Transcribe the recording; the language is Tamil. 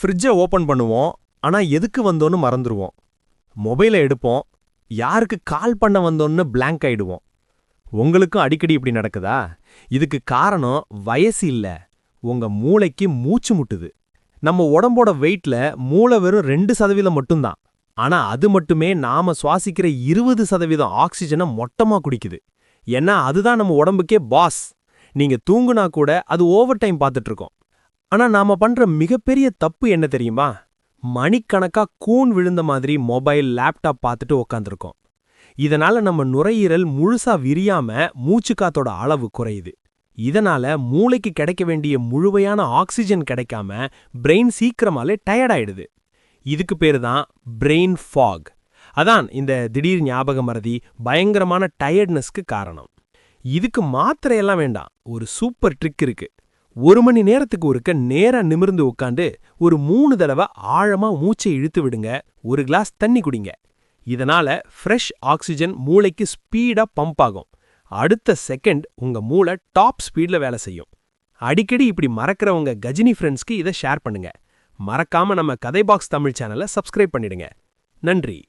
ஃப்ரிட்ஜை ஓபன் பண்ணுவோம், ஆனா எதுக்கு வந்தோன்னு மறந்துருவோம். மொபைலை எடுப்போம், யாருக்கு கால் பண்ண வந்தோன்னு பிளாங்க் ஆயிடுவோம். உங்களுக்கும் அடிக்கடி இப்படி நடக்குதா? இதுக்கு காரணம் வயசு இல்ல, உங்க மூளைக்கு மூச்சு முட்டுது. நம்ம உடம்போட வெயிட்ல மூளை வெறும் 2% மட்டும்தான். ஆனா அது மட்டுமே நாம சுவாசிக்கிற 20% ஆக்சிஜனை மொத்தமா குடிக்குது. ஏன்னா அதுதான் நம்ம உடம்புக்கே பாஸ். நீங்க தூங்குனா கூட அது ஓவர் டைம் பார்த்துட்டு இருக்கோம். ஆனா நாம பண்ற மிகப்பெரிய தப்பு என்ன தெரியுமா? மணிக்கணக்கா கூன் விழுந்த மாதிரி மொபைல், லேப்டாப் பார்த்துட்டு உக்காந்துருக்கோம். இதனால நம்ம நுரையீரல் முழுசா விரியாம மூச்சுக்காத்தோட அளவு குறையுது. இதனால மூளைக்கு கிடைக்க வேண்டிய முழுமையான ஆக்சிஜன் கிடைக்காம பிரெயின் சீக்கிரமாலே டயர்ட் ஆயிடுது. இதுக்கு பேரு தான் பிரெயின் ஃபாக். அதான் இந்த திடீர் ஞாபக மறதி, பயங்கரமான டயர்ட்னஸ்க்கு காரணம். இதுக்கு மாத்திரையெல்லாம் வேண்டாம், ஒரு சூப்பர் ட்ரிக் இருக்கு. 1 மணி நேரத்துக்கு ஒருக்க நேரா நிமிர்ந்து உட்காந்து ஒரு 3 தடவை ஆழமா மூச்சை இழுத்து விடுங்க. ஒரு கிளாஸ் தண்ணி குடிங்க. இதனால ஃப்ரெஷ் ஆக்சிஜன் மூளைக்கு ஸ்பீடா பம்ப் ஆகும். அடுத்த செகண்ட் உங்க மூளை டாப் ஸ்பீட்ல வேலை செய்யும். அடிக்கடி இப்படி மறக்கிறவங்க கஜினி ஃப்ரெண்ட்ஸ்க்கு இதை ஷேர் பண்ணுங்க. மறக்காம நம்ம கதை பாக்ஸ் தமிழ் சேனலை சப்ஸ்கிரைப் பண்ணிடுங்க. நன்றி.